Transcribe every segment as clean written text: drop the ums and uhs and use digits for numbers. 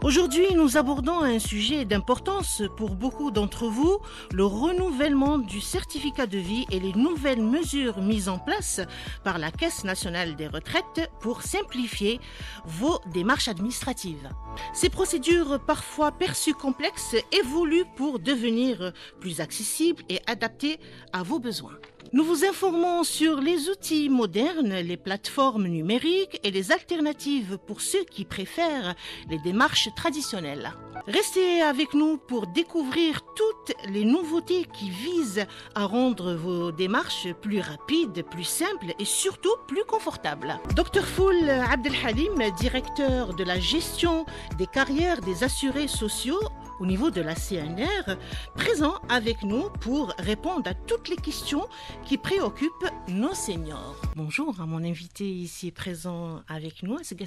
Aujourd'hui, nous abordons un sujet d'importance pour beaucoup d'entre vous, le renouvellement du certificat de vie et les nouvelles mesures mises en place par la Caisse nationale des retraites pour simplifier vos démarches administratives. Ces procédures, parfois perçues complexes, évoluent pour devenir plus accessibles et adaptées à vos besoins. Nous vous informons sur les outils modernes, les plateformes numériques et les alternatives pour ceux qui préfèrent les démarches traditionnelles. Restez avec nous pour découvrir toutes les nouveautés qui visent à rendre vos démarches plus rapides, plus simples et surtout plus confortables. Dr Foul Abdelhalim, directeur de la gestion des carrières des assurés sociaux au niveau de la CNR, présent avec nous pour répondre à toutes les questions qui préoccupent nos seniors. Bonjour à mon invité ici présent avec nous. C'est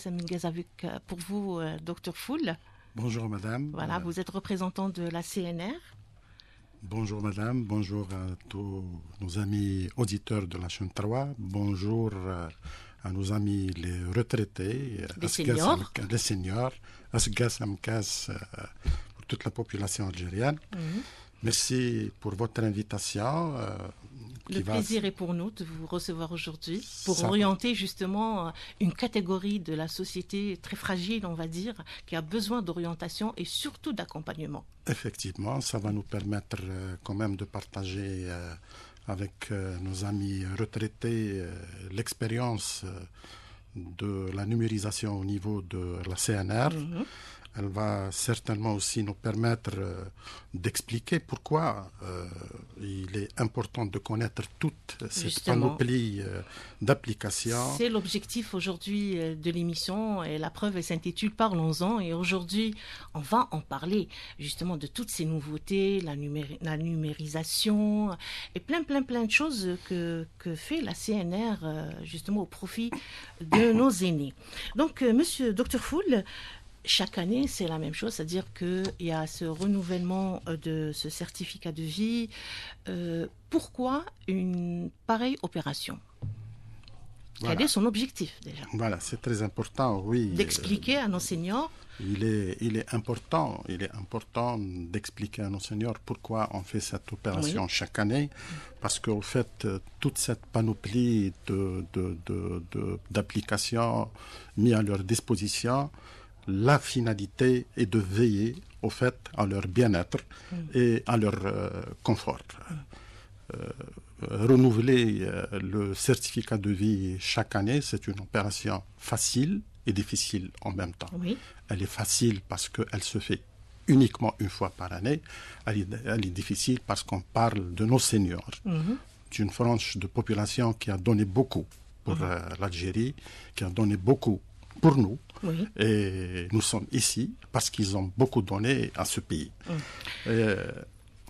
avec pour vous, Dr Foul. Bonjour madame. Voilà, vous êtes représentant de la CNR. Bonjour madame, bonjour à tous nos amis auditeurs de la chaîne 3. Bonjour à nos amis les retraités, les seniors, Asgas Amkas, pour toute la population algérienne. Merci pour votre invitation. Le plaisir est pour nous de vous recevoir aujourd'hui pour orienter justement une catégorie de la société très fragile, on va dire, qui a besoin d'orientation et surtout d'accompagnement. Effectivement, ça va nous permettre quand même de partager avec nos amis retraités l'expérience de la numérisation au niveau de la CNR. Elle va certainement aussi nous permettre d'expliquer pourquoi il est important de connaître toute cette panoplie d'applications. C'est l'objectif aujourd'hui de l'émission et la preuve, elle s'intitule « Parlons-en » et aujourd'hui, on va en parler justement de toutes ces nouveautés, la numérisation et plein de choses que fait la CNR justement au profit de nos aînés. Donc, monsieur Dr Foul, chaque année, c'est la même chose, c'est-à-dire qu'il y a ce renouvellement de ce certificat de vie. Pourquoi une pareille opération ? Quel est son objectif déjà ? Voilà, c'est très important, oui. D'expliquer à nos seniors. Il est important d'expliquer à nos seniors pourquoi on fait cette opération chaque année, parce qu'au fait, toute cette panoplie d'applications mises à leur disposition, la finalité est de veiller au fait à leur bien-être et à leur confort. Renouveler le certificat de vie chaque année, c'est une opération facile et difficile en même temps. Elle est facile parce qu'elle se fait uniquement une fois par année. Elle est difficile parce qu'on parle de nos seniors, d'une frange de population qui a donné beaucoup pour l'Algérie, qui a donné beaucoup pour nous. Et nous sommes ici parce qu'ils ont beaucoup donné à ce pays.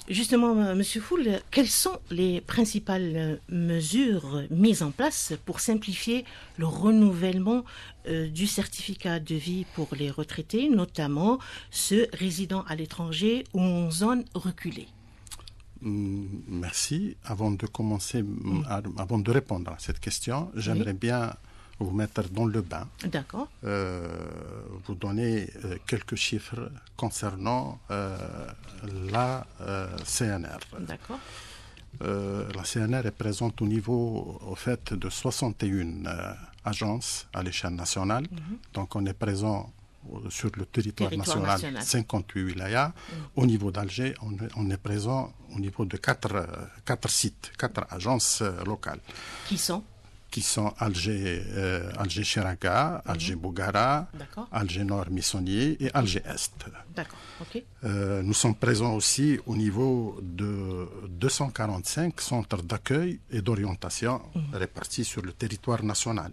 Justement, M. Foul, quelles sont les principales mesures mises en place pour simplifier le renouvellement du certificat de vie pour les retraités, notamment ceux résidant à l'étranger ou en zone reculée ? Merci. Avant de commencer, avant de répondre à cette question, j'aimerais bien vous mettre dans le bain. D'accord. Vous donner quelques chiffres concernant la CNR. D'accord. La CNR est présente au niveau, au fait, de 61 agences à l'échelle nationale. Donc, on est présent sur le territoire national, 58 wilayas. Au niveau d'Alger, on est présent au niveau de 4 sites, 4 agences locales. Qui sont Alger Chiraga, Alger Bougara, Alger Nord Missonnier et Alger Est. D'accord, ok. Nous sommes présents aussi au niveau de 245 centres d'accueil et d'orientation répartis sur le territoire national.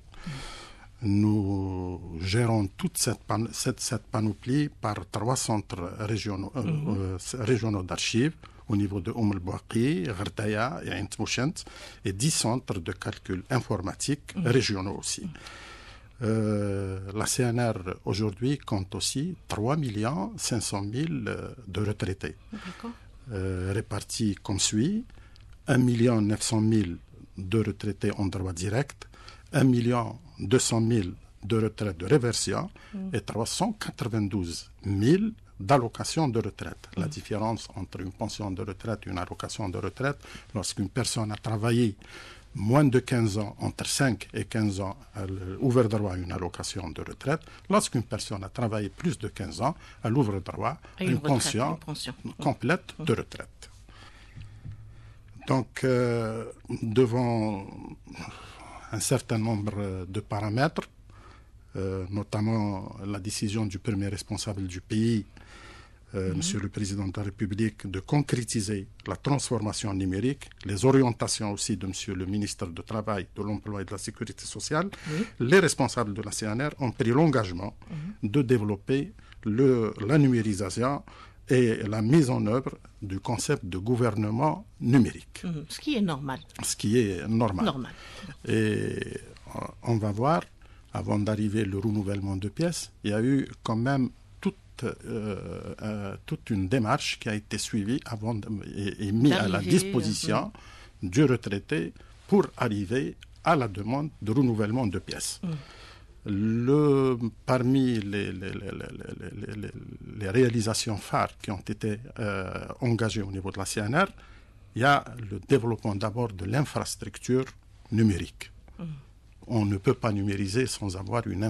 Nous gérons toute cette panoplie par 3 centres régionaux d'archives au niveau de Bouaqi, Gherdaya et Ain Tmouchent, et 10 centres de calcul informatique régionaux aussi. La CNR aujourd'hui compte aussi 3 500 000 de retraités, répartis comme suit: 1 900 000 de retraités en droit direct, 1 200 000 de retraite de réversion et 392 000 d'allocation de retraite. La différence entre une pension de retraite et une allocation de retraite, lorsqu'une personne a travaillé moins de 15 ans, entre 5 et 15 ans, elle ouvre droit à une allocation de retraite. Lorsqu'une personne a travaillé plus de 15 ans, elle ouvre droit à une pension complète de retraite. Donc, devant un certain nombre de paramètres, notamment la décision du premier responsable du pays, Monsieur le Président de la République, de concrétiser la transformation numérique, les orientations aussi de Monsieur le Ministre du Travail, de l'Emploi et de la Sécurité sociale, les responsables de la CNR ont pris l'engagement de développer la numérisation et la mise en œuvre du concept de gouvernement numérique. Ce qui est normal. Ce qui est normal. Et on va voir, avant d'arriver le renouvellement de pièces, il y a eu quand même toute une démarche qui a été suivie avant et mise à la disposition du retraité pour arriver à la demande de renouvellement de pièces. Parmi les réalisations phares qui ont été engagées au niveau de la CNR, il y a le développement d'abord de l'infrastructure numérique. On ne peut pas numériser sans avoir une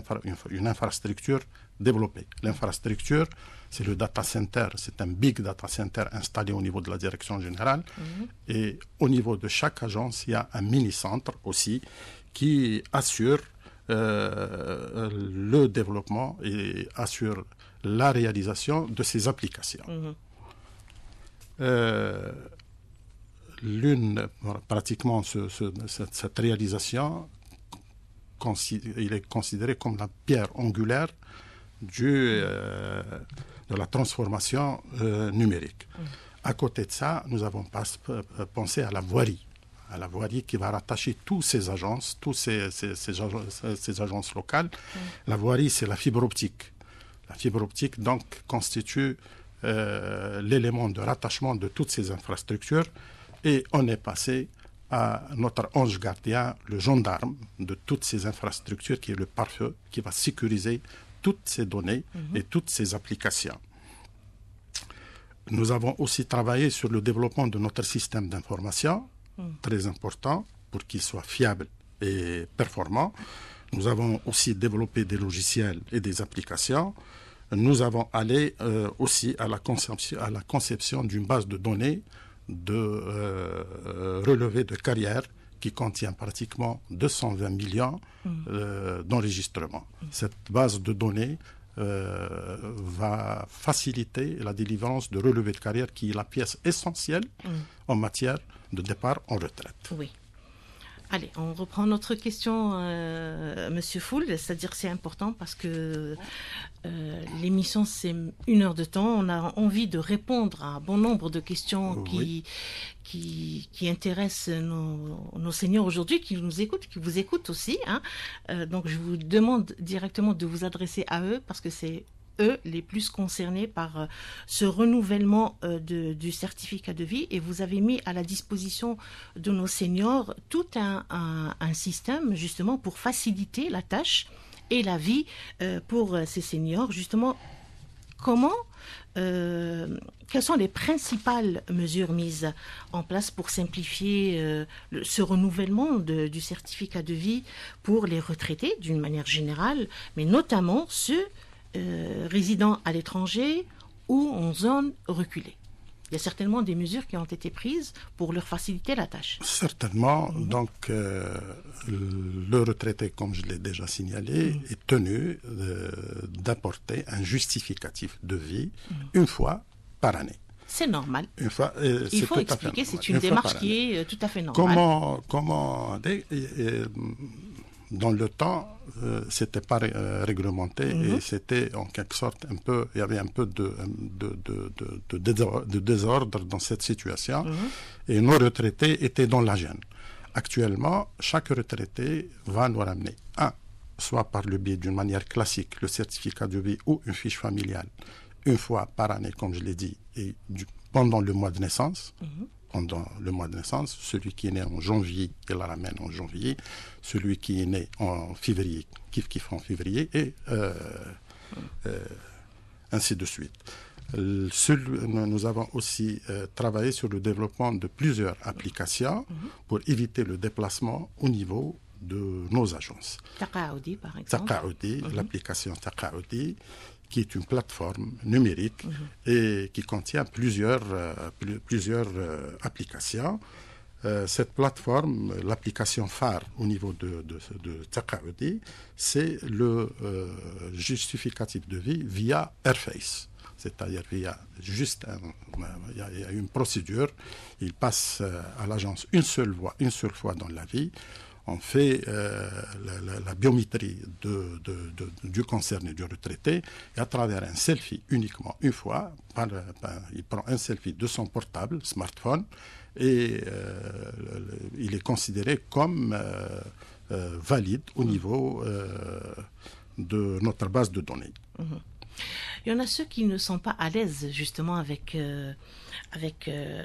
infrastructure développée. L'infrastructure, c'est le data center, c'est un big data center installé au niveau de la direction générale. Et au niveau de chaque agence, il y a un mini-centre aussi qui assure le développement et assure la réalisation de ces applications. Pratiquement, cette réalisation, il est considéré comme la pierre angulaire de la transformation numérique. À côté de ça, nous avons pensé à la voirie qui va rattacher toutes ces agences locales. La voirie, c'est la fibre optique. La fibre optique, donc, constitue l'élément de rattachement de toutes ces infrastructures et on est passé à notre ange gardien, le gendarme de toutes ces infrastructures, qui est le pare-feu, qui va sécuriser toutes ces données et toutes ces applications. Nous avons aussi travaillé sur le développement de notre système d'information, très important, pour qu'il soit fiable et performant. Nous avons aussi développé des logiciels et des applications. Nous avons allé aussi à la conception d'une base de données de relevé de carrière qui contient pratiquement 220 millions d'enregistrements. Cette base de données va faciliter la délivrance de relevés de carrière qui est la pièce essentielle en matière de départ en retraite. Oui. Allez, on reprend notre question, Monsieur Foul, c'est-à-dire c'est important parce que l'émission c'est 1 heure de temps. On a envie de répondre à un bon nombre de questions qui intéressent nos seniors aujourd'hui, qui nous écoutent, qui vous écoutent aussi. Donc je vous demande directement de vous adresser à eux parce que c'est eux les plus concernés par ce renouvellement du certificat de vie, et vous avez mis à la disposition de nos seniors tout un système justement pour faciliter la tâche et la vie pour ces seniors. Justement, quelles sont les principales mesures mises en place pour simplifier ce renouvellement du certificat de vie pour les retraités d'une manière générale, mais notamment ceux résidant à l'étranger ou en zone reculée? Il y a certainement des mesures qui ont été prises pour leur faciliter la tâche. Certainement. Donc, le retraité, comme je l'ai déjà signalé, est tenu d'apporter un justificatif de vie une fois par année. C'est normal. Il faut expliquer, c'est une démarche qui est tout à fait normale. Dans le temps, c'était pas réglementé et c'était en quelque sorte il y avait un peu de désordre dans cette situation et nos retraités étaient dans la gêne. Actuellement, chaque retraité va nous ramener soit par le biais d'une manière classique, le certificat de vie ou une fiche familiale, une fois par année, comme je l'ai dit, et pendant le mois de naissance. pendant le mois de naissance. Celui qui est né en janvier, il la ramène en janvier. Celui qui est né en février, kiff en février, et ainsi de suite. Nous avons aussi travaillé sur le développement de plusieurs applications pour éviter le déplacement au niveau de nos agences. Taqaoudi, par exemple. Taqaoudi, l'application Taqaoudi, qui est une plateforme numérique et qui contient plusieurs applications. Cette plateforme, l'application phare au niveau de Taqaoudi, c'est le justificatif de vie via Airface. C'est-à-dire qu'il y a une procédure, il passe à l'agence une seule fois dans la vie. On fait la biométrie du concerné, du retraité, et à travers un selfie uniquement une fois, il prend un selfie de son portable, smartphone, et il est considéré comme valide au niveau de notre base de données. Il y en a ceux qui ne sont pas à l'aise justement avec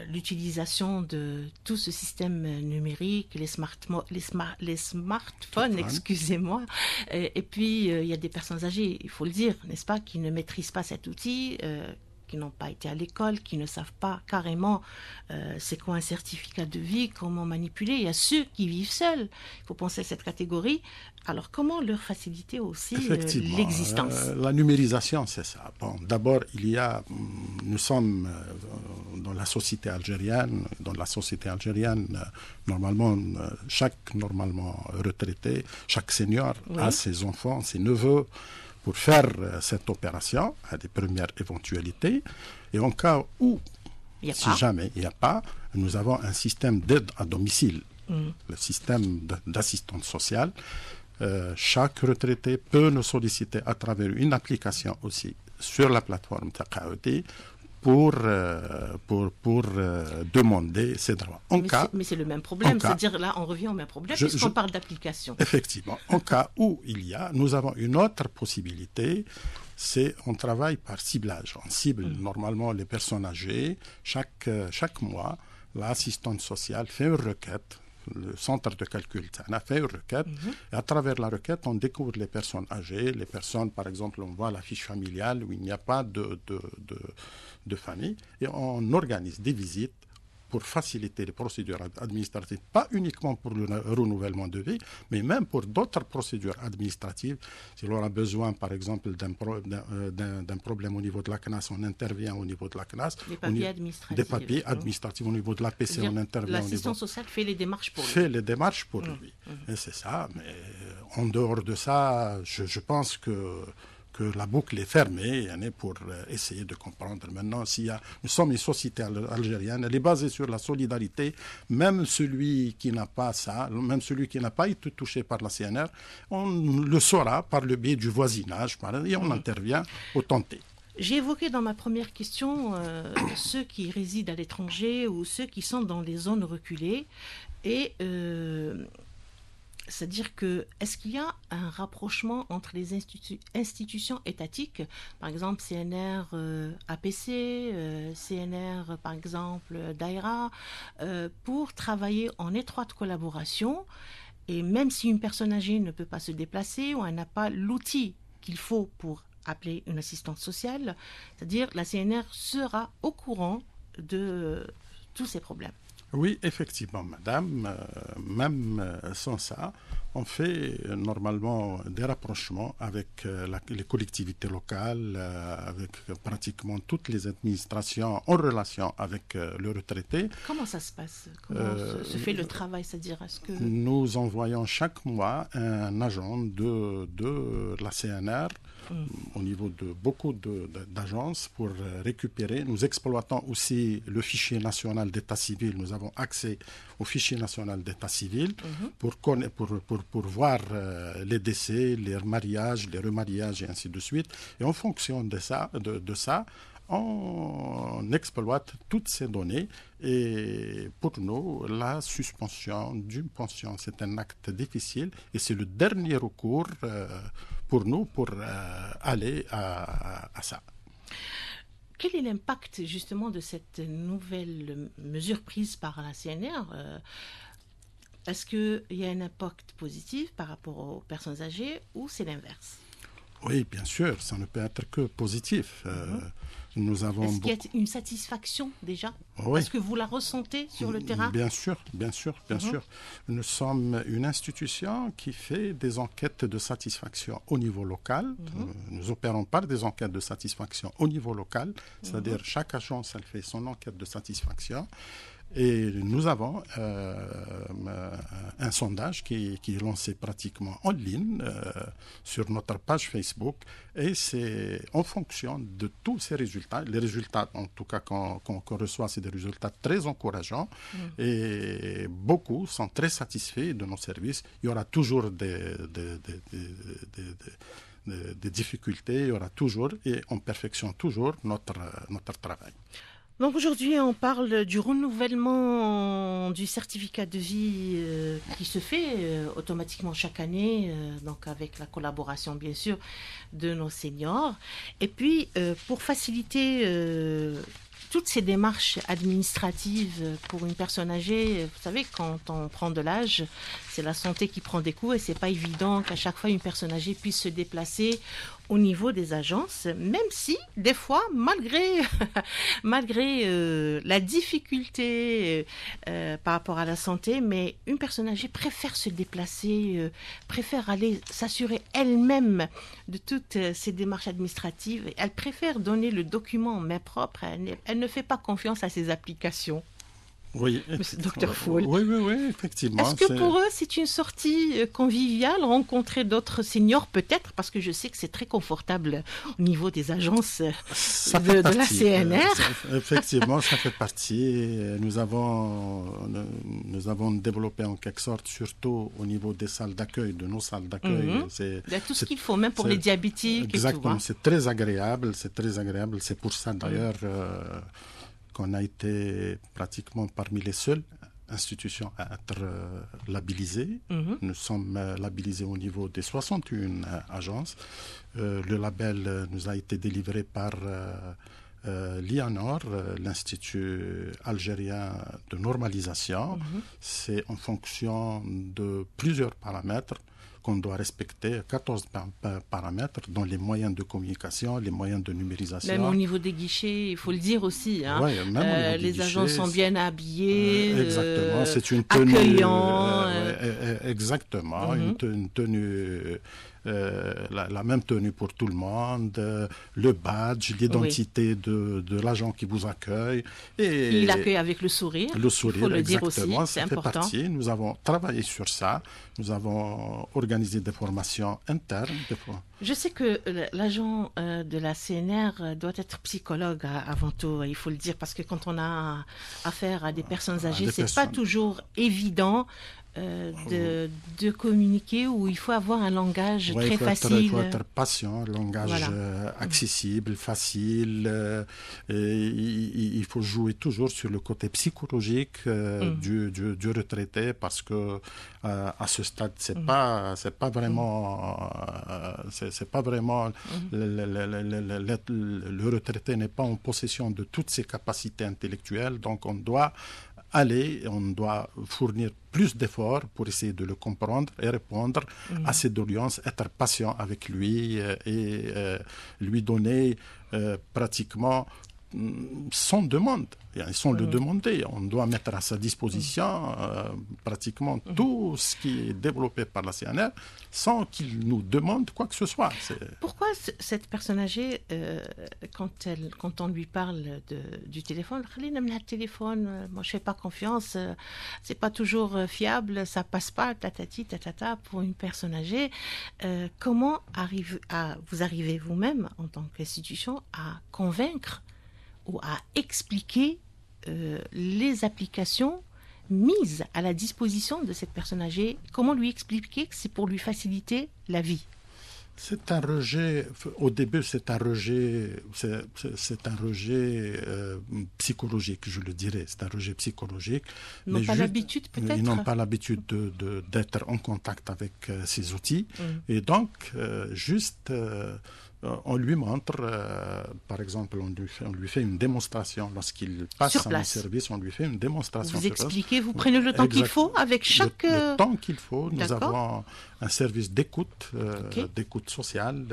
l'utilisation de tout ce système numérique, les smartphones, excusez-moi. Et puis, il y a des personnes âgées, il faut le dire, n'est-ce pas, qui ne maîtrisent pas cet outil, qui n'ont pas été à l'école, qui ne savent pas carrément c'est quoi un certificat de vie, comment manipuler. Il y a ceux qui vivent seuls. Il faut penser à cette catégorie. Alors, comment leur faciliter aussi l'existence? La numérisation, c'est ça. Bon, d'abord, nous sommes dans la société algérienne. Dans la société algérienne, normalement, chaque retraité, chaque senior a ses enfants, ses neveux, pour faire cette opération à des premières éventualités. Et en cas où, jamais il n'y a pas, nous avons un système d'aide à domicile, le système d'assistance sociale. Chaque retraité peut nous solliciter à travers une application aussi sur la plateforme Taqaoudi pour demander ses droits. Mais c'est le même problème, c'est-à-dire là on revient au même problème puisqu'on parle d'application. Effectivement, en cas où nous avons une autre possibilité, c'est on travaille par ciblage. On cible normalement les personnes âgées. Chaque mois, l'assistante sociale fait une requête. Le centre de calcul a fait une requête, et à travers la requête, on découvre les personnes âgées, les personnes, par exemple, on voit la fiche familiale où il n'y a pas de famille, et on organise des visites pour faciliter les procédures administratives, pas uniquement pour le renouvellement de vie, mais même pour d'autres procédures administratives. Si l'on a besoin, par exemple, d'un problème au niveau de la CNAS, on intervient au niveau de la CNAS. Des papiers administratifs au niveau de la PC, on intervient. L'assistant social fait les démarches pour lui. Fait les démarches pour lui. Et c'est ça. Mais en dehors de ça, je pense que la boucle est fermée pour essayer de comprendre. Maintenant, nous sommes une société algérienne, elle est basée sur la solidarité. Même celui qui n'a pas ça, même celui qui n'a pas été touché par la CNR, on le saura par le biais du voisinage, et on intervient au tenté. J'ai évoqué dans ma première question ceux qui résident à l'étranger ou ceux qui sont dans les zones reculées. Et c'est-à-dire que, est-ce qu'il y a un rapprochement entre les institutions étatiques, par exemple CNR APC, CNR par exemple Daïra, pour travailler en étroite collaboration, et même si une personne âgée ne peut pas se déplacer ou elle n'a pas l'outil qu'il faut pour appeler une assistante sociale, c'est-à-dire la CNR sera au courant de tous ces problèmes. Oui, effectivement, madame. Même sans ça, on fait normalement des rapprochements avec les collectivités locales, avec pratiquement toutes les administrations en relation avec le retraité. Comment ça se passe? Comment se fait le travail? C'est-à-dire, nous envoyons chaque mois un agent de la CNR au niveau de beaucoup d'agences pour récupérer. Nous exploitons aussi le fichier national d'état civil. Nous avons accès au fichier national d'état civil pour voir les décès, les mariages, les remariages et ainsi de suite. Et en fonction de ça, on exploite toutes ces données. Et pour nous, la suspension d'une pension, c'est un acte difficile et c'est le dernier recours pour nous pour aller à ça. Quel est l'impact justement de cette nouvelle mesure prise par la CNR? Est-ce qu'il y a un impact positif par rapport aux personnes âgées ou c'est l'inverse? Oui, bien sûr, ça ne peut être que positif. Nous avons Est-ce qu'il y a une satisfaction déjà? Oui. Est-ce que vous la ressentez sur le terrain? Bien sûr, bien sûr. Nous sommes une institution qui fait des enquêtes de satisfaction au niveau local. Nous opérons par des enquêtes de satisfaction au niveau local, c'est-à-dire chaque agence elle fait son enquête de satisfaction. Et nous avons un sondage qui est lancé pratiquement en ligne sur notre page Facebook. Et c'est en fonction de tous ces résultats. Les résultats, en tout cas, qu'on reçoit, c'est des résultats très encourageants. Et beaucoup sont très satisfaits de nos services. Il y aura toujours des difficultés, il y aura toujours, et on perfectionne toujours notre travail. Donc aujourd'hui, on parle du renouvellement du certificat de vie qui se fait automatiquement chaque année, donc avec la collaboration bien sûr de nos seniors. Et puis pour faciliter toutes ces démarches administratives pour une personne âgée, vous savez, quand on prend de l'âge, c'est la santé qui prend des coups et c'est pas évident qu'à chaque fois une personne âgée puisse se déplacer au niveau des agences, même si des fois, malgré la difficulté par rapport à la santé, mais une personne âgée préfère se déplacer, préfère aller s'assurer elle-même de toutes ces démarches administratives. Elle préfère donner le document en main propre. Elle ne fait pas confiance à ces applications. Oui, Dr Foul. Oui, effectivement. Est-ce que pour eux, c'est une sortie conviviale, rencontrer d'autres seniors peut-être, parce que je sais que c'est très confortable au niveau des agences de la CNR. Effectivement, ça fait partie. Nous avons développé en quelque sorte, surtout au niveau des salles d'accueil, de nos salles d'accueil. Il y a tout ce qu'il faut, même pour les diabétiques. Exactement, et tout, c'est très agréable. C'est pour ça d'ailleurs qu'on a été pratiquement parmi les seules institutions à être labellisées. Nous sommes labellisés au niveau des 61 agences. Le label nous a été délivré par l'IANOR, l'Institut algérien de normalisation. C'est en fonction de plusieurs paramètres qu'on doit respecter, 14 paramètres, dont les moyens de communication, les moyens de numérisation. Même au niveau des guichets, il faut le dire aussi. Hein. Ouais, même au niveau des les agents sont bien habillés, exactement, c'est une tenue accueillant. Exactement, une tenue... la même tenue pour tout le monde, le badge, l'identité de l'agent qui vous accueille. Et il accueille avec le sourire. Le sourire, il faut le exactement, dire aussi, c'est important. Partie. Nous avons travaillé sur ça. Nous avons organisé des formations internes. Je sais que l'agent de la CNR doit être psychologue avant tout, il faut le dire, parce que quand on a affaire à des personnes âgées, c'est pas toujours évident de communiquer, où il faut avoir un langage très facile. Il faut être patient, un langage accessible, facile. Il faut jouer toujours sur le côté psychologique du retraité, parce que à ce stade, c'est pas vraiment le retraité n'est pas en possession de toutes ses capacités intellectuelles, donc on doit fournir plus d'efforts pour essayer de le comprendre et répondre à ses doléances, être patient avec lui et lui donner pratiquement sans demande. Sans le demander, on doit mettre à sa disposition pratiquement tout ce qui est développé par la CNR sans qu'il nous demande quoi que ce soit. Pourquoi cette personne âgée, quand on lui parle du téléphone, moi je fais pas confiance, c'est pas toujours fiable, ça passe pas, tatati, tatata, pour une personne âgée. Comment vous arrivez vous-même en tant qu'institution à convaincre ou à expliquer les applications mises à la disposition de cette personne âgée? Comment lui expliquer que c'est pour lui faciliter la vie? C'est un rejet, au début c'est un rejet psychologique, je le dirais, c'est un rejet psychologique. Ils n'ont pas l'habitude peut-être? Ils n'ont pas l'habitude d'être en contact avec ces outils. Et donc, juste On lui montre, par exemple, on lui fait une démonstration. Lorsqu'il passe à mon service, on lui fait une démonstration. Vous expliquez, vous prenez le temps qu'il faut avec chaque... Le temps qu'il faut. Nous avons un service d'écoute, d'écoute sociale,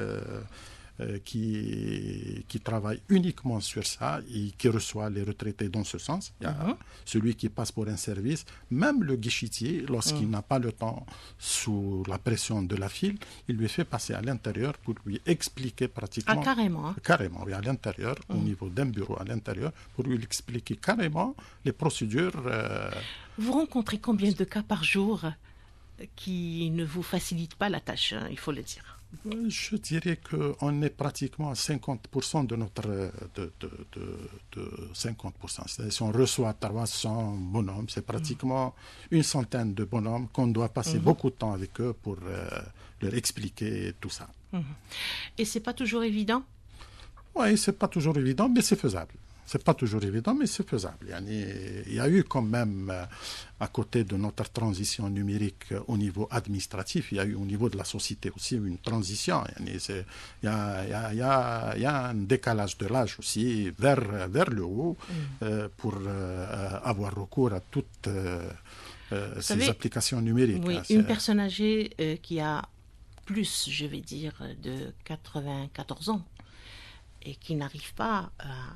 qui travaille uniquement sur ça et qui reçoit les retraités dans ce sens. Il y a celui qui passe pour un service, même le guichetier, lorsqu'il n'a pas le temps sous la pression de la file, il lui fait passer à l'intérieur pour lui expliquer pratiquement... Ah, carrément. Carrément, oui, à l'intérieur, au niveau d'un bureau à l'intérieur, pour lui expliquer carrément les procédures. Vous rencontrez combien de cas par jour qui ne vous facilitent pas la tâche, il faut le dire? Je dirais qu'on est pratiquement à 50% de notre... de 50%. C'est-à-dire si on reçoit 300 bonhommes, c'est pratiquement une centaine de bonhommes qu'on doit passer beaucoup de temps avec eux pour leur expliquer tout ça. Et c'est pas toujours évident? Oui, c'est pas toujours évident, mais c'est faisable. C'est pas toujours évident, mais c'est faisable. Il y a eu quand même, à côté de notre transition numérique au niveau administratif, il y a eu au niveau de la société aussi une transition. Il y a un décalage de l'âge aussi vers le haut pour avoir recours à toutes ces applications numériques. Oui, une personne âgée qui a plus, je vais dire, de 94 ans, et qui n'arrive pas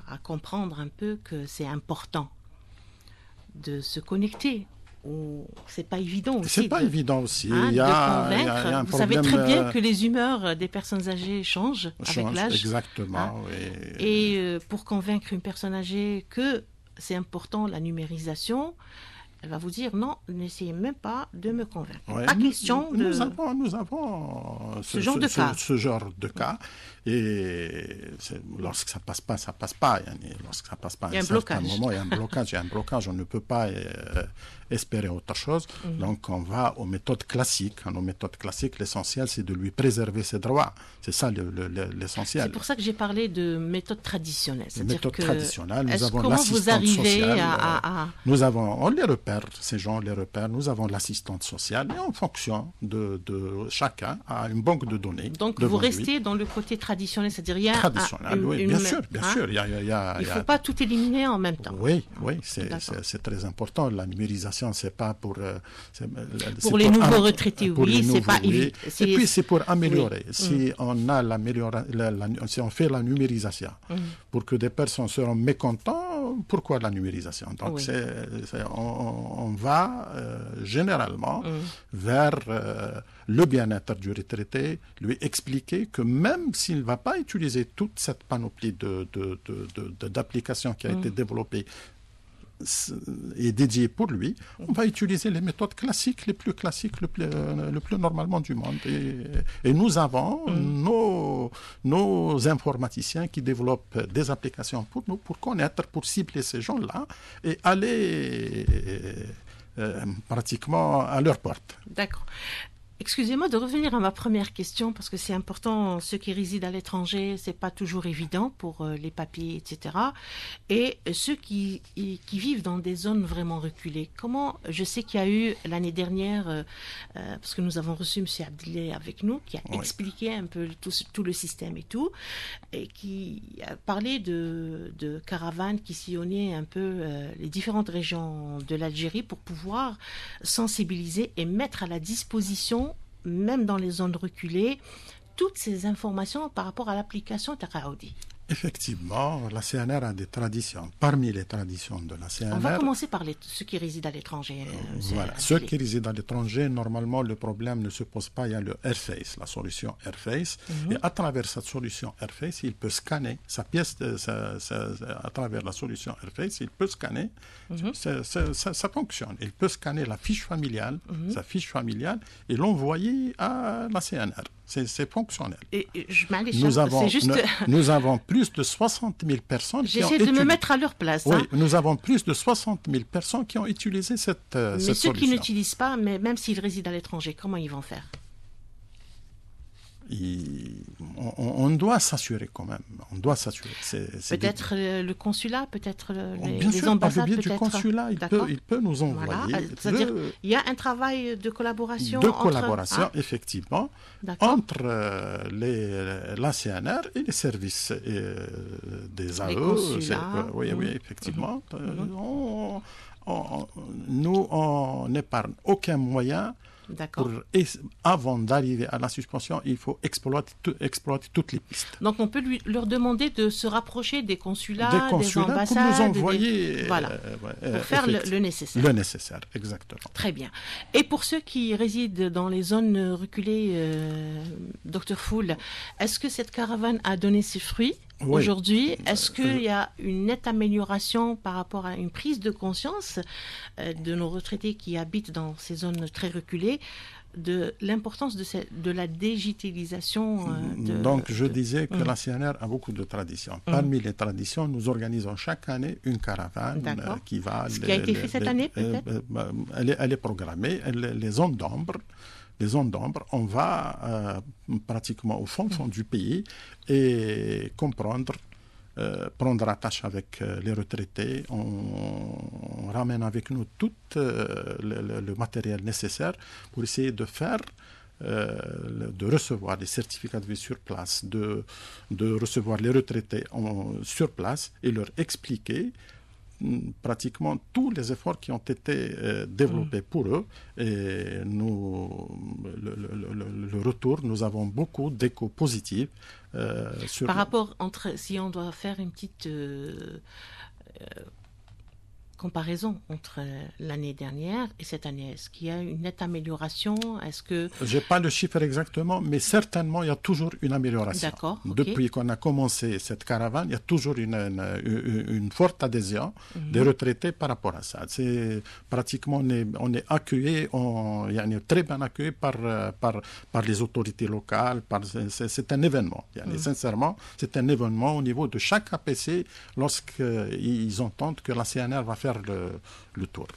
à comprendre un peu que c'est important de se connecter. C'est pas évident aussi. C'est pas évident aussi. Il y a un vous savez très bien que les humeurs des personnes âgées changent avec l'âge. Exactement. Oui. Et pour convaincre une personne âgée que c'est important la numérisation, elle va vous dire non, n'essayez même pas de me convaincre. Ouais, pas question de... Nous avons ce genre de cas. Et lorsque ça passe pas, ça passe pas. Lorsque ça passe pas, il y a un blocage. Moment, il y a un blocage. On ne peut pas espérer autre chose. Donc on va aux méthodes classiques. Aux méthodes classiques, l'essentiel, c'est de lui préserver ses droits. C'est ça l'essentiel. C'est pour ça que j'ai parlé de méthode traditionnelle. Méthode traditionnelle. Nous avons comment vous arrivez sociale. On les repère, ces gens, on les repère. Nous avons l'assistante sociale et en fonction de chacun a une banque de données. Donc vous restez dans le côté traditionnel, c'est-à-dire il y a traditionnel, oui, bien sûr. Il ne faut pas tout éliminer en même temps. Oui, c'est très important. La numérisation, c'est pas pour les nouveaux retraités, c'est pas évident. Et puis c'est pour améliorer. Si on a si on fait la numérisation pour que des personnes seront mécontentes, pourquoi la numérisation? Donc on va généralement vers le bien-être du retraité, lui expliquer que même s'il ne va pas utiliser toute cette panoplie d'applications qui a été développée et dédiée pour lui, on va utiliser les méthodes classiques, les plus classiques, le plus normalement du monde. Et nous avons nos informaticiens qui développent des applications pour nous, pour connaître, pour cibler ces gens-là et aller pratiquement à leur porte. D'accord. Excusez-moi de revenir à ma première question parce que c'est important. Ceux qui résident à l'étranger, c'est pas toujours évident pour les papiers, etc. Et ceux qui vivent dans des zones vraiment reculées. Comment, je sais qu'il y a eu l'année dernière, parce que nous avons reçu M. Abdillah avec nous, qui a expliqué un peu tout le système et tout, et qui a parlé de caravanes qui sillonnaient un peu les différentes régions de l'Algérie pour pouvoir sensibiliser et mettre à la disposition, même dans les zones reculées, toutes ces informations par rapport à l'application Taqaoudi. Effectivement, la CNR a des traditions. Parmi les traditions de la CNR... On va commencer par ceux qui résident à l'étranger. Voilà, ceux qui résident à l'étranger, normalement, le problème ne se pose pas. Il y a le Airface, la solution Airface. Et à travers cette solution Airface, il peut scanner sa pièce, à travers la solution Airface, il peut scanner, ça fonctionne. Il peut scanner la fiche familiale, sa fiche familiale, et l'envoyer à la CNR. C'est fonctionnel. Nous avons plus de 60 000 personnes qui ont J'essaie de me mettre à leur place. Oui, nous avons plus de 60 000 personnes qui ont utilisé cette solution. Mais ceux qui n'utilisent pas, même s'ils résident à l'étranger, comment ils vont faire? On doit s'assurer quand même. On doit s'assurer. Peut-être le consulat, peut-être bien les sûr, ambassades. Par le biais du consulat, il peut nous envoyer. Voilà. C'est-à-dire il y a un travail de collaboration. Effectivement, entre la CNR et les services des AE. Les consulats. Oui, effectivement. Nous, on n'épargne aucun moyen. Avant d'arriver à la suspension, il faut exploiter toutes les pistes. Donc on peut leur demander de se rapprocher des consulats des ambassades, pour nous envoyer pour faire le nécessaire. Le nécessaire, exactement. Très bien. Et pour ceux qui résident dans les zones reculées, Dr Foul, est-ce que cette caravane a donné ses fruits aujourd'hui? Est-ce qu'il y a une nette amélioration par rapport à une prise de conscience de nos retraités qui habitent dans ces zones très reculées de l'importance de la digitalisation Donc, je disais que la CNR a beaucoup de traditions. Parmi les traditions, nous organisons chaque année une caravane qui va... Ce qui a été fait cette année, peut-être elle est programmée. Les zones d'ombre, on va pratiquement au fond du pays et prendre attache avec les retraités. On ramène avec nous tout le matériel nécessaire pour essayer de recevoir des certificats de vie sur place, de recevoir les retraités sur place et leur expliquer pratiquement tous les efforts qui ont été développés pour eux. Et le retour, nous avons beaucoup d'échos positifs. Par rapport si on doit faire une petite comparaison entre l'année dernière et cette année, est-ce qu'il y a une nette amélioration? Je n'ai pas le chiffre exactement, mais certainement il y a toujours une amélioration. D'accord. Depuis qu'on a commencé cette caravane, il y a toujours une forte adhésion des retraités par rapport à ça. C'est pratiquement on est accueilli, très bien accueilli par les autorités locales. C'est un événement. Sincèrement, c'est un événement au niveau de chaque APC lorsqu'ils entendent que la CNR va faire le tour.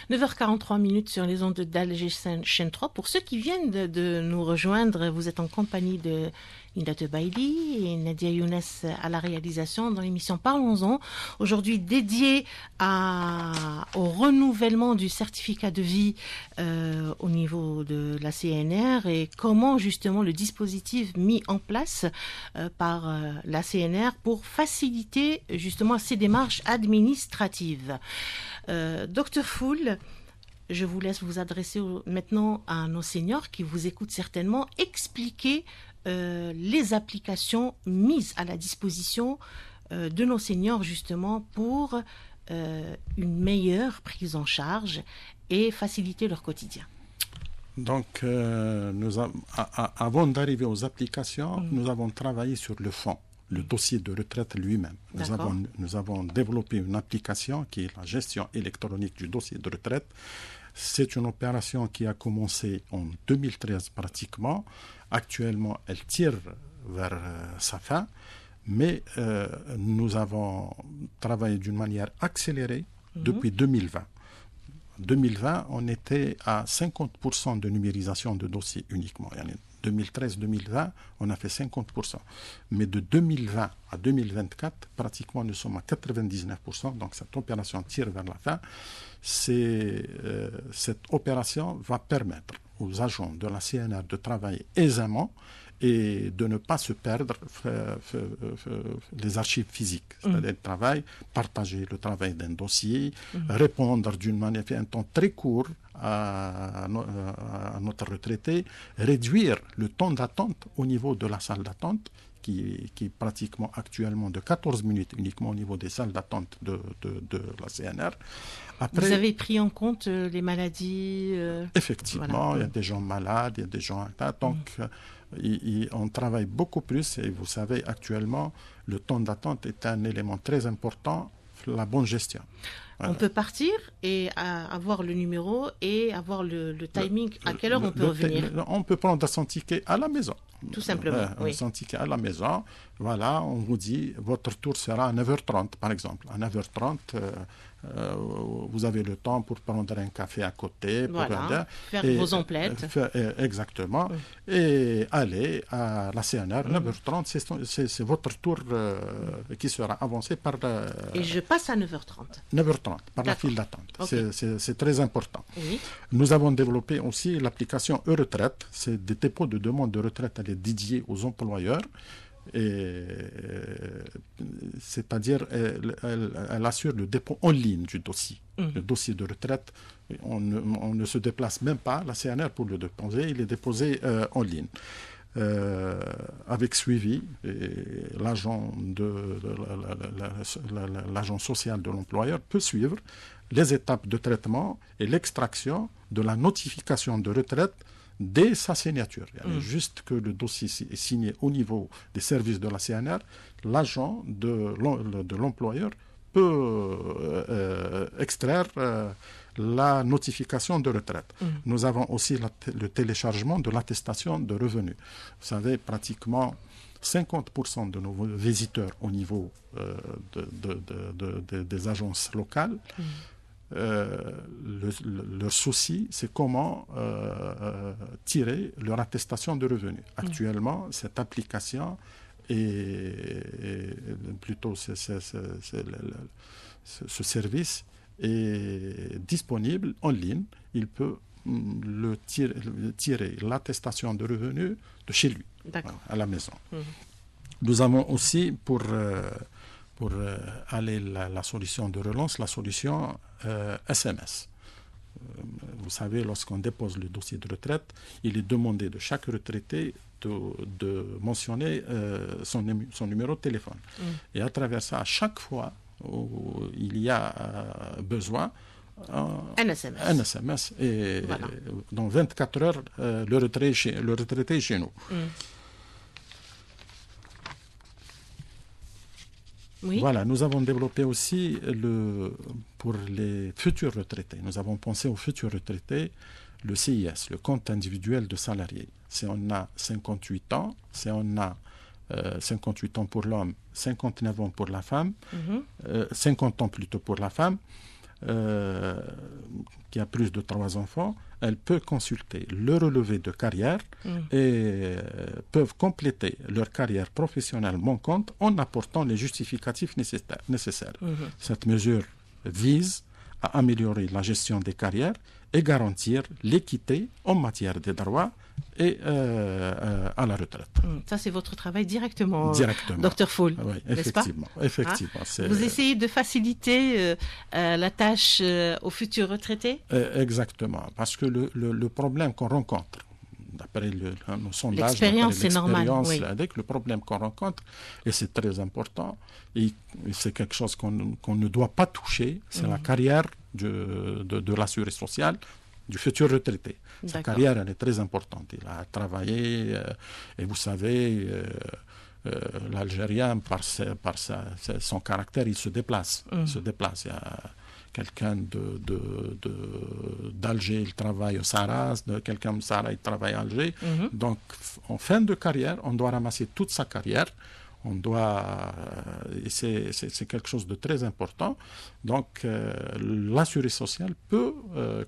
9h43 sur les ondes d'Alger chaîne 3. Pour ceux qui viennent de nous rejoindre, vous êtes en compagnie de Inda Baili et Nadia Younes à la réalisation dans l'émission Parlons-en. Aujourd'hui dédiée au renouvellement du certificat de vie au niveau de la CNR et comment justement le dispositif mis en place par la CNR pour faciliter justement ces démarches administratives. Docteur Foul, je vous laisse vous adresser maintenant à nos seniors qui vous écoutent certainement, expliquer les applications mises à la disposition de nos seniors justement pour une meilleure prise en charge et faciliter leur quotidien. Donc, avant d'arriver aux applications, nous avons travaillé sur le fond, le dossier de retraite lui-même. Nous avons développé une application qui est la gestion électronique du dossier de retraite. C'est une opération qui a commencé en 2013 pratiquement. Actuellement, elle tire vers sa fin, mais nous avons travaillé d'une manière accélérée depuis 2020. En 2020, on était à 50% de numérisation de dossiers uniquement. 2013-2020, on a fait 50%. Mais de 2020 à 2024, pratiquement, nous sommes à 99%. Donc, cette opération tire vers la fin. Cette opération va permettre aux agents de la CNR de travailler aisément et de ne pas se perdre les archives physiques. C'est-à-dire le travail, partager le travail d'un dossier, répondre d'une manière, un temps très court à notre retraité, réduire le temps d'attente au niveau de la salle d'attente, qui est pratiquement actuellement de 14 minutes uniquement au niveau des salles d'attente de la CNR. Après, vous avez pris en compte les maladies Effectivement, voilà. Il y a des gens malades, il y a des gens atteints. Donc, on travaille beaucoup plus. Et vous savez, actuellement, le temps d'attente est un élément très important, la bonne gestion. On peut partir et avoir le numéro et avoir le timing. À quelle heure on peut revenir? On peut prendre son ticket à la maison. Tout simplement, oui. Son ticket à la maison. Voilà, on vous dit, votre tour sera à 9h30, par exemple. À 9h30, vous avez le temps pour prendre un café à côté. Voilà, faire vos emplettes. Exactement. Et aller à la CNR, 9h30, c'est votre tour qui sera avancé par... Et je passe à 9h30. 9h30, par la file d'attente. Okay. C'est très important. Oui. Nous avons développé aussi l'application E-Retraite. C'est des dépôts de demande de retraite dédiés aux employeurs. C'est-à-dire elle assure le dépôt en ligne du dossier. Le dossier de retraite, on ne se déplace même pas à la CNR pour le déposer, il est déposé en ligne. Avec suivi, l'agent social de l'employeur peut suivre les étapes de traitement et l'extraction de la notification de retraite dès sa signature. Juste que le dossier est signé au niveau des services de la CNR, l'agent de l'employeur peut extraire la notification de retraite. Nous avons aussi le téléchargement de l'attestation de revenus. Vous savez, pratiquement 50% de nos visiteurs au niveau des agences locales, leur souci, c'est comment tirer leur attestation de revenus. Actuellement, cette application ce service est disponible en ligne. Il peut tirer l'attestation de revenus de chez lui, à la maison. Nous avons aussi, pour aller la solution de relance, la solution SMS. Vous savez, lorsqu'on dépose le dossier de retraite, il est demandé de chaque retraité de mentionner son numéro de téléphone. Et à travers ça, à chaque fois où il y a besoin, un SMS. Un SMS. Et voilà. Dans 24 heures, le retraité est chez nous. Oui. Voilà, nous avons développé aussi pour les futurs retraités. Nous avons pensé aux futurs retraités le CIS, le compte individuel de salarié. Si on a 58 ans, si on a 58 ans pour l'homme, 59 ans pour la femme, 50 ans plutôt pour la femme, qui a plus de 3 enfants, elle peut consulter le relevé de carrière et peuvent compléter leur carrière professionnelle manquante en apportant les justificatifs nécessaires. Cette mesure vise à améliorer la gestion des carrières et garantir l'équité en matière de droits et à la retraite. Ça, c'est votre travail directement. Dr Foul, oui, n'est-ce pas? Effectivement. Vous essayez de faciliter la tâche aux futurs retraités? Exactement, parce que le problème qu'on rencontre, d'après nos sondages, l'expérience, c'est normal. Oui. Le problème qu'on rencontre, et c'est très important, et c'est quelque chose qu'on ne doit pas toucher, c'est la carrière de l'assuré social du futur retraité. Sa carrière, elle est très importante. Il a travaillé, et vous savez, l'Algérien, par son caractère, il se déplace. Il se déplace. Il y a quelqu'un d'Alger, il travaille au Sahara, quelqu'un de Sahara, il travaille à Alger. Donc, en fin de carrière, on doit ramasser toute sa carrière. C'est quelque chose de très important. Donc, l'assuré social peut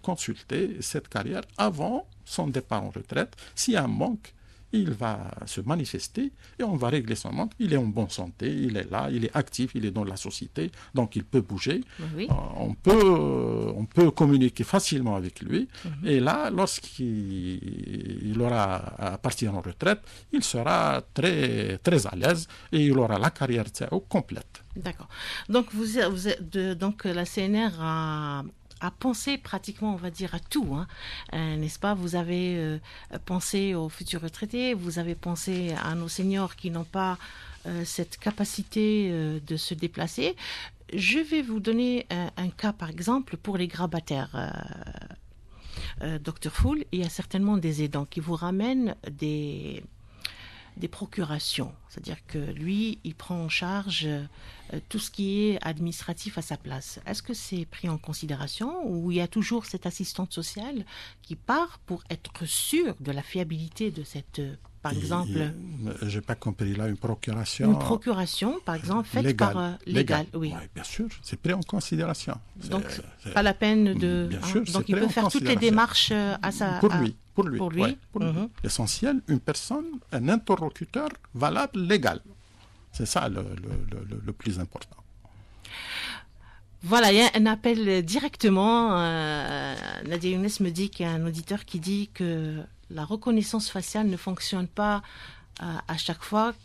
consulter cette carrière avant son départ en retraite. S'il y a un manque, il va se manifester et on va régler son manque. Il est en bonne santé, il est là, il est actif, il est dans la société, donc il peut bouger. Oui. On peut communiquer facilement avec lui. Et là, lorsqu'il aura à partir en retraite, il sera très, très à l'aise et il aura la carrière complète. D'accord. Donc, donc la CNR a pensé pratiquement, on va dire, à tout, n'est-ce pas? Vous avez pensé aux futurs retraités, vous avez pensé à nos seniors qui n'ont pas cette capacité de se déplacer. Je vais vous donner un cas, par exemple, pour les grabataires. Dr Foul, il y a certainement des aidants qui vous ramènent des des procurations. C'est-à-dire que lui, il prend en charge tout ce qui est administratif à sa place. Est-ce que c'est pris en considération ou il y a toujours cette assistante sociale qui part pour être sûr de la fiabilité de cette, par exemple... Je n'ai pas compris là, une procuration... Une procuration, par exemple, faite par... Légal, oui. Ouais, bien sûr, c'est pris en considération. Donc, pas la peine de... Bien sûr, donc, il peut faire toutes les démarches à sa... Pour lui. Ouais, pour lui. L'essentiel, une personne, un interlocuteur valable, légal. C'est ça le plus important. Voilà, il y a un appel directement. Nadia Younes me dit qu'il y a un auditeur qui dit que la reconnaissance faciale ne fonctionne pas à chaque fois.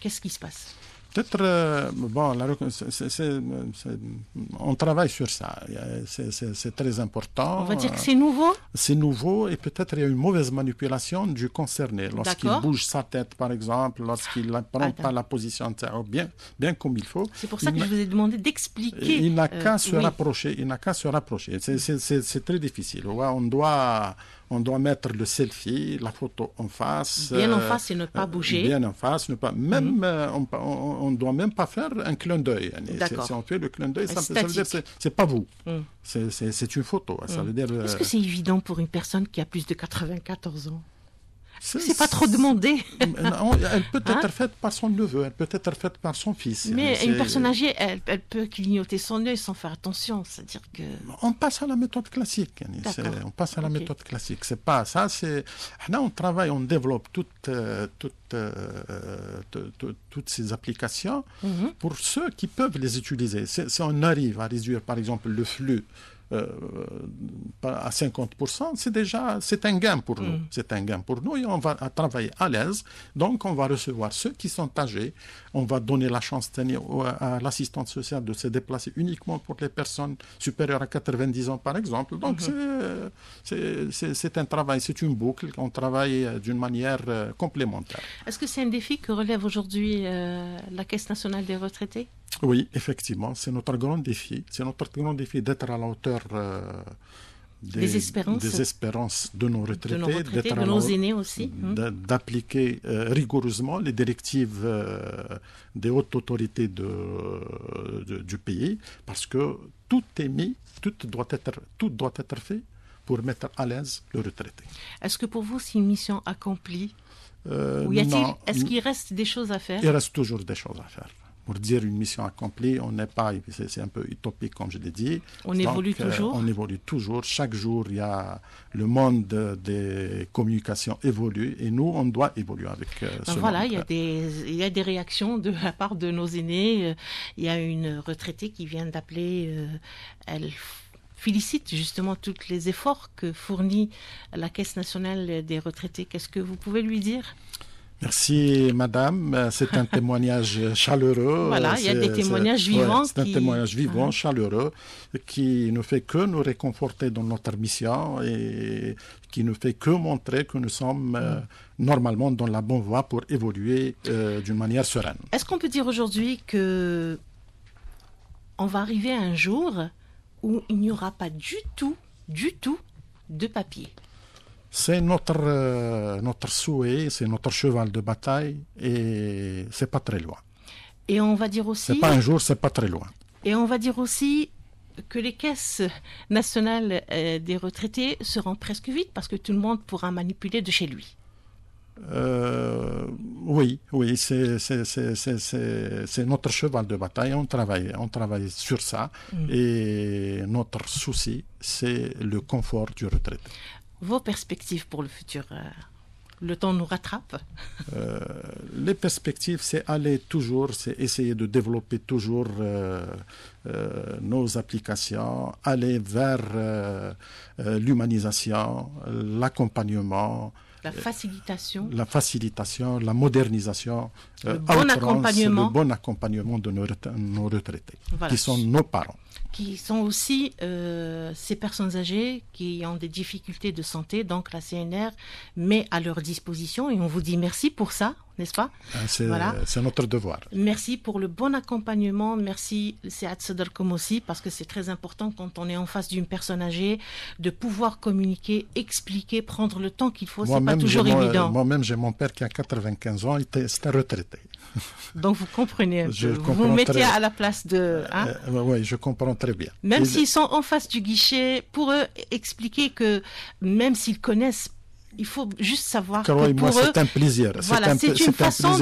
Qu'est-ce qui se passe ? Peut-être, on travaille sur ça. C'est très important. On va dire que c'est nouveau. C'est nouveau et peut-être il y a une mauvaise manipulation du concerné. Lorsqu'il bouge sa tête, par exemple, lorsqu'il ne prend pas la position bien comme il faut. C'est pour ça que je vous ai demandé d'expliquer. Il n'a qu'à se rapprocher. Il n'a qu'à se rapprocher. C'est très difficile. On doit mettre le selfie, la photo en face. Bien en face et ne pas bouger. Bien en face, ne pas. Même, on ne doit même pas faire un clin d'œil. Si on fait le clin d'œil, ça veut dire que c'est pas vous. C'est une photo. Ça veut dire. Est-ce que c'est évident pour une personne qui a plus de 94 ans ? C'est pas trop demandé. Elle peut être faite par son neveu, elle peut être faite par son fils. Mais une personne âgée, elle peut clignoter son œil sans faire attention. C'est-à-dire que... On passe à la méthode classique. On passe à la méthode classique. C'est pas ça. Là, on travaille, on développe toutes ces applications pour ceux qui peuvent les utiliser. Si on arrive à réduire, par exemple, le flux à 50%, c'est un gain pour nous. C'est un gain pour nous et on va travailler à l'aise. Donc, on va recevoir ceux qui sont âgés. On va donner la chance à l'assistante sociale de se déplacer uniquement pour les personnes supérieures à 90 ans, par exemple. Donc, c'est un travail, c'est une boucle. On travaille d'une manière complémentaire. Est-ce que c'est un défi que relève aujourd'hui la Caisse nationale des retraités ? Oui, effectivement, c'est notre grand défi. C'est notre grand défi d'être à la hauteur des espérances de nos retraités, de nos aînés aussi. D'appliquer rigoureusement les directives des hautes autorités du pays, parce que tout doit être fait pour mettre à l'aise le retraité. Est-ce que pour vous, c'est une mission accomplie ou est-ce qu'il reste des choses à faire ? Il reste toujours des choses à faire. Pour dire une mission accomplie, on n'est pas, c'est un peu utopique comme je l'ai dit. Évolue toujours. On évolue toujours. Chaque jour, il y a le monde des communications évolue et nous, on doit évoluer avec ce voilà, monde. Il y a des réactions de la part de nos aînés. Il y a une retraitée qui vient d'appeler. Elle félicite justement tous les efforts que fournit la Caisse nationale des retraités. Qu'est-ce que vous pouvez lui dire ? Merci, madame. C'est un témoignage chaleureux. Voilà, il y a des témoignages vivants. C'est un témoignage vivant, chaleureux, qui ne fait que nous réconforter dans notre mission et qui ne fait que montrer que nous sommes normalement dans la bonne voie pour évoluer d'une manière sereine. Est-ce qu'on peut dire aujourd'hui que on va arriver à un jour où il n'y aura pas du tout de papier ? C'est notre souhait, c'est notre cheval de bataille et c'est pas très loin. Et on va dire aussi... C'est pas un jour, c'est pas très loin. Et on va dire aussi que les caisses nationales des retraités seront presque vides parce que tout le monde pourra manipuler de chez lui. Oui, c'est notre cheval de bataille. On travaille sur ça et notre souci, c'est le confort du retraité. Vos perspectives pour le futur, le temps nous rattrape. Les perspectives, c'est c'est essayer de développer toujours nos applications, aller vers l'humanisation, l'accompagnement, la facilitation, la modernisation, le bon accompagnement de nos retraités, qui sont nos parents. Qui sont aussi ces personnes âgées qui ont des difficultés de santé, donc la CNR met à leur disposition et on vous dit merci pour ça. n'est-ce pas? C'est notre devoir. Merci pour le bon accompagnement. Merci, Sead Sadarkom aussi, parce que c'est très important quand on est en face d'une personne âgée de pouvoir communiquer, expliquer, prendre le temps qu'il faut. C'est pas toujours évident. Moi-même, j'ai mon père qui a 95 ans, c'était retraité. Donc vous comprenez un peu. Vous vous mettez à la place de... oui, je comprends très bien. Même s'ils sont en face du guichet, pour eux, expliquer que même s'ils connaissent, il faut juste savoir que pour eux, c'est un plaisir. Voilà, c'est une façon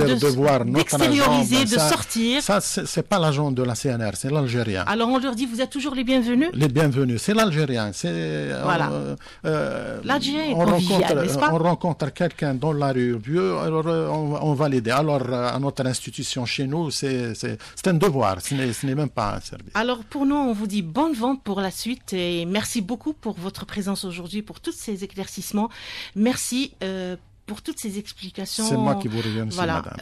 d'extérioriser, de sortir. Ça, c'est pas l'agent de la CNR, c'est l'Algérien. Alors on leur dit, vous êtes toujours les bienvenus. Les bienvenus, c'est l'Algérien. Voilà. L'Algérien est convivial, n'est-ce pas? On rencontre quelqu'un dans la rue, vieux, alors on va l'aider. Alors à notre institution chez nous, c'est un devoir, ce n'est même pas un service. Alors pour nous, on vous dit bonne vente pour la suite et merci beaucoup pour votre présence aujourd'hui, pour tous ces éclaircissements. Merci pour toutes ces explications. C'est moi qui vous remercie, madame.